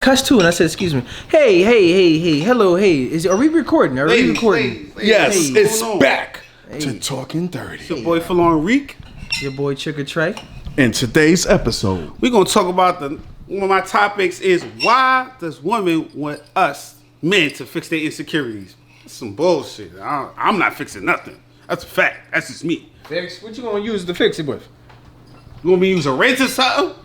cussed too, and I said, "Excuse me, hey, hello, hey, are we recording? Are we recording?" Yes, it's back to Talking Dirty. It's your boy Falon Reek. Your boy Trigger Trey. In today's episode, We're gonna talk about one of my topics is why does women want us men to fix their insecurities? That's some bullshit. I'm not fixing nothing. That's a fact. That's just me. Fix? What you gonna use to fix it with? You want me to use a wrench or something?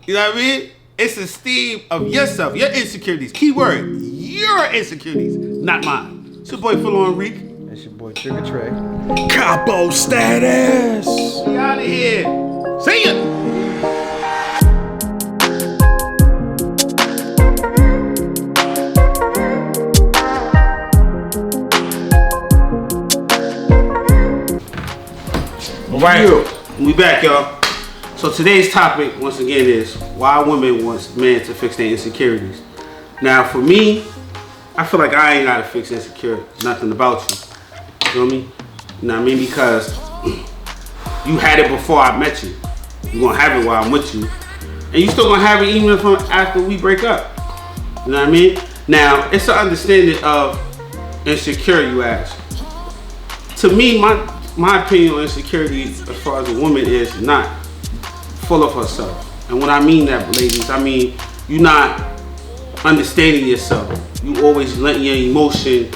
You know what I mean? It's esteem of yourself, your insecurities. Keyword, your insecurities, not mine. It's your boy Falon Reek. That's your boy Trigger Trey. Capo status. We out of here. See ya. Alright, we back, y'all. So today's topic, once again, is why women want men to fix their insecurities. Now, for me, I feel like I ain't gotta fix insecurity, nothing about you. You know what I mean? You know what I mean? Because you had it before I met you. You're gonna have it while I'm with you. And you still gonna have it even after we break up. You know what I mean? Now, it's an understanding of insecure, you ask. To me, my opinion on insecurity as far as a woman is not full of herself. And when I mean that, ladies, I mean you're not understanding yourself. You always letting your emotion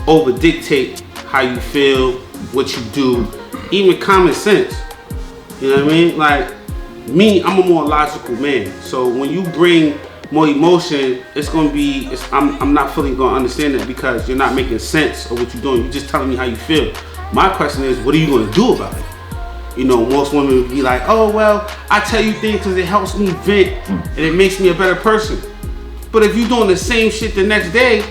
over dictate how you feel, what you do, even common sense. You know what I mean? Like me, I'm a more logical man. So when you bring more emotion, it's gonna be. I'm not fully gonna understand it because you're not making sense of what you're doing. You're just telling me how you feel. My question is, what are you gonna do about it? You know, most women would be like, oh, well, I tell you things because it helps me vent and it makes me a better person. But if you're doing the same shit the next day,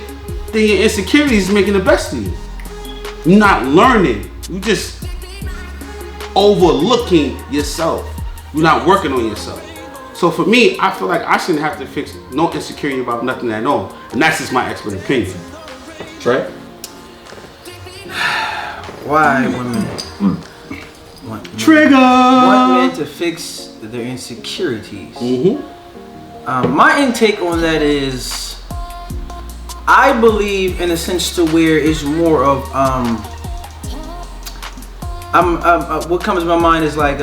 then your insecurities is making the best of you. You're not learning. You're just overlooking yourself. You're not working on yourself. So for me, I feel like I shouldn't have to fix no insecurity about nothing at all. And that's just my expert opinion. Trey? Why women want men to fix their insecurities? My intake on that is, I believe in a sense to where it's more of what comes to my mind is like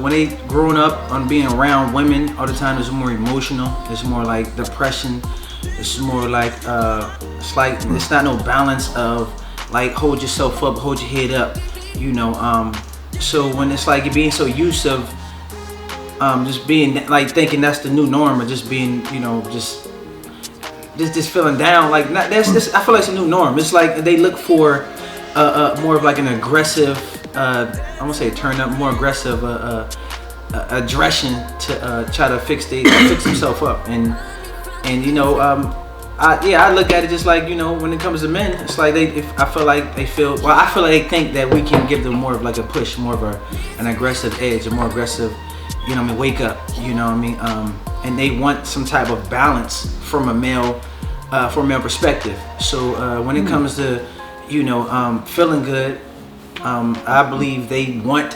when they growing up on being around women all the time, it's more emotional. It's more like depression. It's more like it's not no balance of like hold yourself up, hold your head up, you know. So when it's like you're being so used of just being like thinking that's the new norm, or just being, you know, just feeling down, like not that's this. I feel like it's a new norm. It's like they look for more of like an aggressive, I won't say turn up, more aggressive aggression to try to fix themselves up, and you know, I look at it just like, you know, when it comes to men, it's like I feel like they think that we can give them more of like a push, more of an aggressive edge, a more aggressive, you know what I mean, wake up, you know what I mean, and they want some type of balance from a male perspective. So when it comes to, you know, feeling good, I believe they want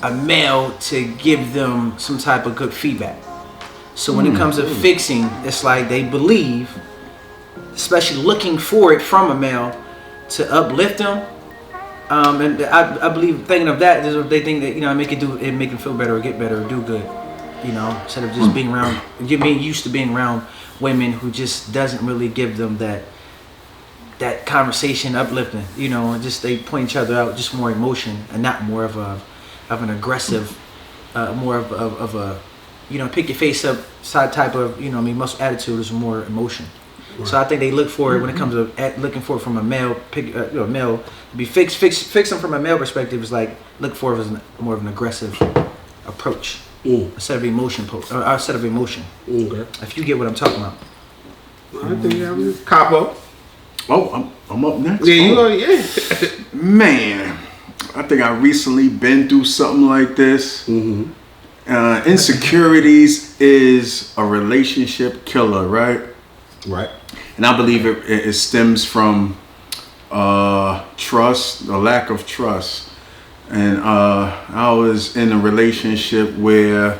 a male to give them some type of good feedback. So when it comes to fixing, it's like they believe, especially looking for it from a male, to uplift them. And I believe thinking of that is they think that, you know, make them feel better or get better or do good. You know, instead of just being used to being around women who just doesn't really give them that conversation uplifting. You know, just they point each other out, just more emotion and not more of an aggressive, more of a, you know, pick your face up side type of, you know, I mean, most attitude is more emotion. Right. So I think they look for it when it comes to looking for it from a male, male be fix them from a male perspective is like look for it as more of an aggressive approach instead of emotion. Okay. If you get what I'm talking about. I think Capo. Oh, I'm up next. Yeah, you are. Yeah. Man, I think I recently been through something like this. Insecurities is a relationship killer, right? Right. And I believe it stems from trust, the lack of trust. And I was in a relationship where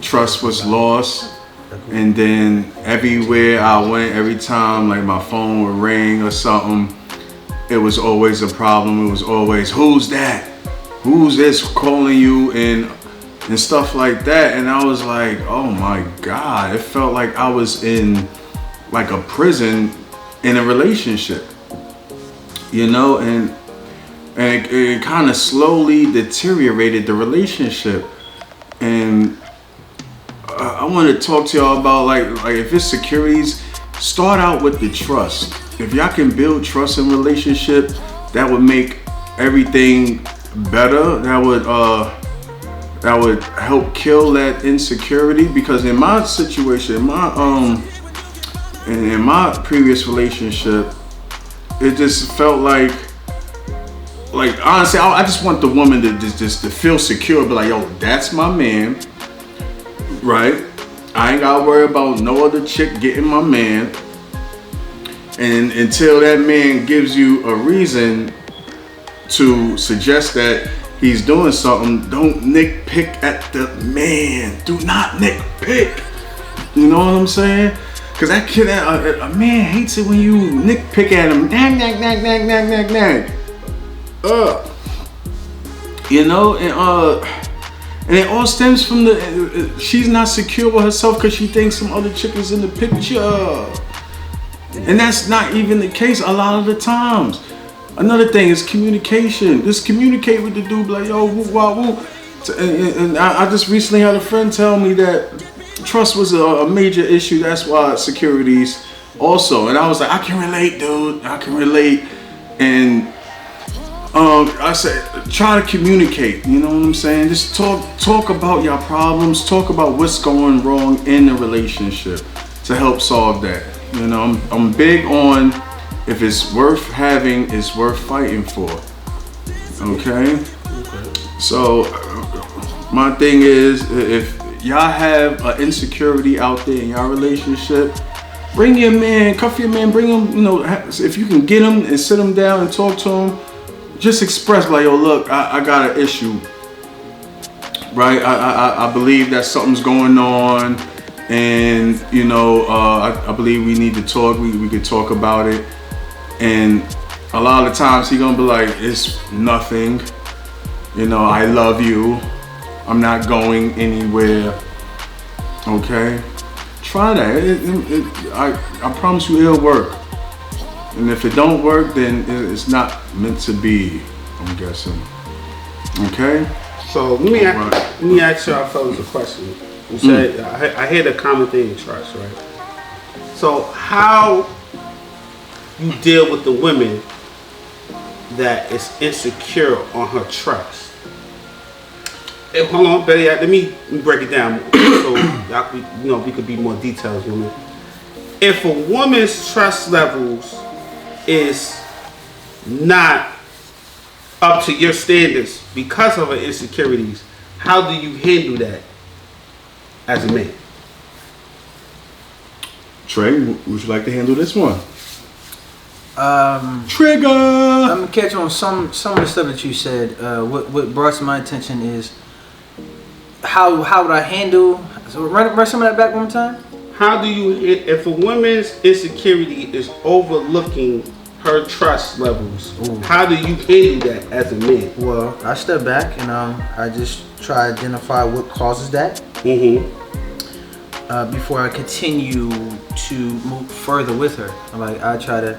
trust was lost. And then everywhere I went, every time like my phone would ring or something, it was always a problem. It was always, who's that? Who's this calling you? And stuff like that. And I was like, oh my God. It felt like I was in like a prison in a relationship, you know, and it kind of slowly deteriorated the relationship. And I want to talk to y'all about like if it's insecurities, start out with the trust. If y'all can build trust in relationship, that would make everything better. That would help kill that insecurity. Because in my situation, in my previous relationship, it just felt like honestly, I just want the woman to just to feel secure, be like, yo, that's my man, right? I ain't gotta worry about no other chick getting my man. And until that man gives you a reason to suggest that he's doing something, don't nitpick at the man. Do not nitpick. You know what I'm saying? Cause that kid, a man hates it when you nitpick at him. Nag, nag, nag, nag, nag, nag, nag. You know, and it all stems from she's not secure with herself because she thinks some other chick is in the picture. And that's not even the case a lot of the times. Another thing is communication. Just communicate with the dude, like, yo, woo, wah, woo. And I just recently had a friend tell me that trust was a major issue. That's why insecurities also. And I was like, I can relate, dude. I can relate. And I said, try to communicate. You know what I'm saying? Just talk about your problems. Talk about what's going wrong in the relationship to help solve that. You know, I'm big on if it's worth having, it's worth fighting for. Okay? So my thing is, if y'all have an insecurity out there in y'all relationship, bring your man, cuff your man, bring him, you know, if you can get him and sit him down and talk to him, just express like, yo, look, I got an issue, right? I believe that something's going on, and you know, I believe we need to talk. We could talk about it, and a lot of times he gonna be like, it's nothing, you know, I love you, I'm not going anywhere. Okay, try that. I promise you it'll work. And if it don't work, then it's not meant to be, I'm guessing. Okay? So let me ask y'all fellas a question. You said, I hear the common thing in trust, right? So how you deal with the women that is insecure on her trust? Hold on, Betty, let me break it down so y'all could, you know, we could be more details, women. If a woman's trust levels is not up to your standards because of her insecurities, how do you handle that as a man? Trey, would you like to handle this one? Trigger. I'm gonna catch on some of the stuff that you said. What brought to my attention is how would I handle? So run some of that back one more time. How do you, if a woman's insecurity is overlooking her trust levels, how do you handle that as a man? Well, I step back and I just try to identify what causes that. Before I continue to move further with her, I try to,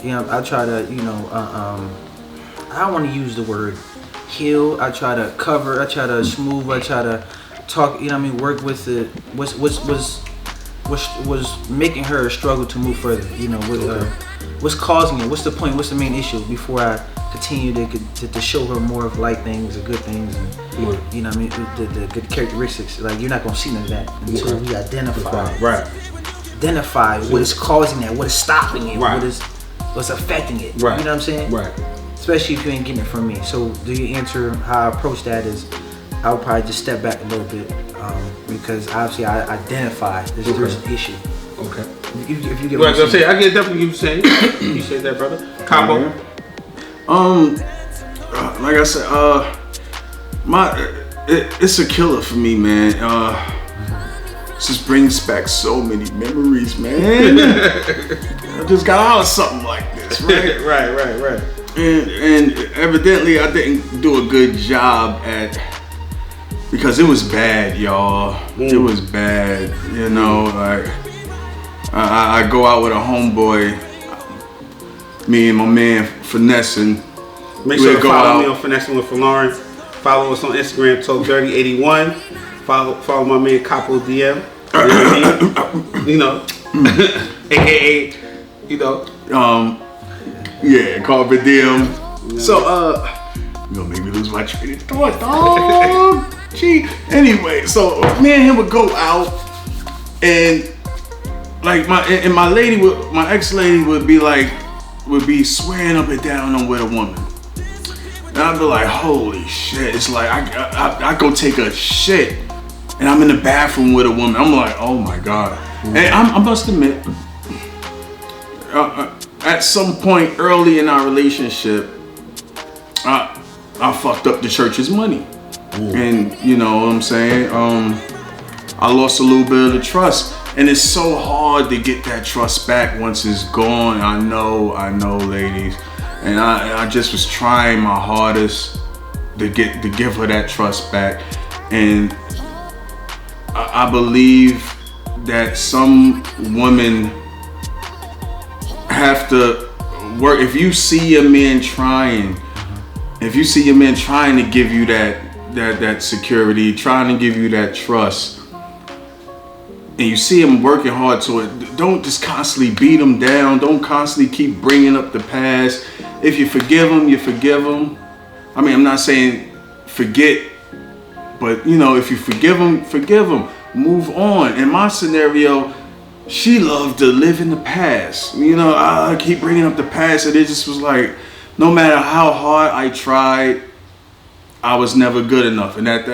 you know, I don't want to use the word heal. I try to cover. I try to smooth. I try to talk. You know what I mean? Work with the was making her struggle to move further. You know, what's causing it? What's the point? What's the main issue? Before I continue to show her more of light things, the good things, and you know what I mean, the good characteristics. Like, you're not gonna see none of that until we identify. Right. Identify what is causing that, what is stopping it, Right. what's affecting it. Right. You know what I'm saying? Right. Especially if you ain't getting it from me. So do you answer how I approach that is I would probably just step back a little bit because obviously I identify there's an issue. Okay. If you get what I'm saying, I get definitely what you're saying. You said that, brother. Combo. Like I said, it's a killer for me, man. This just brings back so many memories, man. I just got out of something like this, right? right. And evidently I didn't do a good job at, because it was bad, y'all. It was bad, you know. Like I go out with a homeboy, me and my man finessing. Make sure to follow me on Finessing with Lauren. Follow us on Instagram, Talk3081. Follow my man Capo DM. You know, AKA, you know. Yeah, Carpe Diem. So, you gonna make me lose my train of thought, dog. Gee. Anyway, so me and him would go out, and like my ex-lady would be swearing up and down I'm with a woman. And I'd be like, holy shit. It's like I go take a shit and I'm in the bathroom with a woman. I'm like, oh my God. And I must admit, at some point early in our relationship, I fucked up the church's money. And you know what I'm saying? I lost a little bit of the trust. And it's so hard to get that trust back once it's gone. I know, ladies. And I just was trying my hardest to give her that trust back. And I believe that some women have to work. If you see a man trying to give you that security, trying to give you that trust, and you see him working hard to it, don't just constantly beat him down. Don't constantly keep bringing up the past. If you forgive him, you forgive him. I mean, I'm not saying forget, but you know, if you forgive him, move on. In my scenario, she loved to live in the past. You know, I keep bringing up the past, and it just was like, no matter how hard I tried, I was never good enough, and that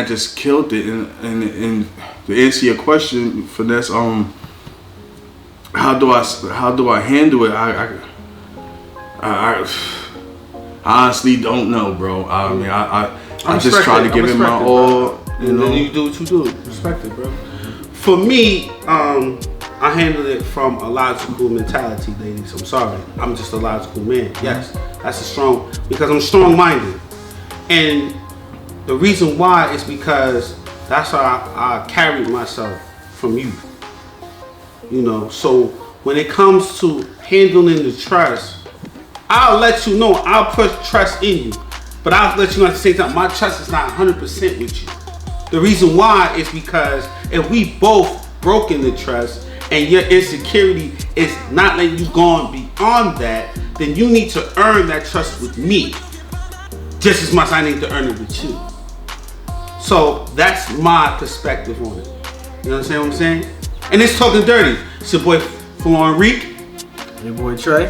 just killed it. And to answer your question, Finesse, how do I handle it? I honestly don't know, bro. I mean, I just try to give it my all. You know, you do what you do. Respect it, bro. For me, I handled it from a logical mentality, ladies. I'm sorry, I'm just a logical man. Yes, because I'm strong-minded, and the reason why is because that's how I carried myself from youth. You know, so when it comes to handling the trust, I'll let you know, I'll put trust in you, but I'll let you know at the same time, my trust is not 100% with you. The reason why is because if we both broken the trust and your insecurity is not letting you go on beyond that, then you need to earn that trust with me just as much as I need to earn it with you. So that's my perspective on it. You understand what I'm saying? And it's Talking Dirty. It's your boy Florent Reek. Your boy Trey.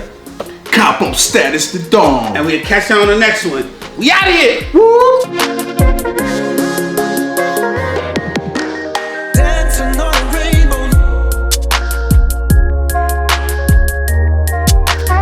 Capo Status the Dawn. And we'll catch you on the next one. We out of here. Woo!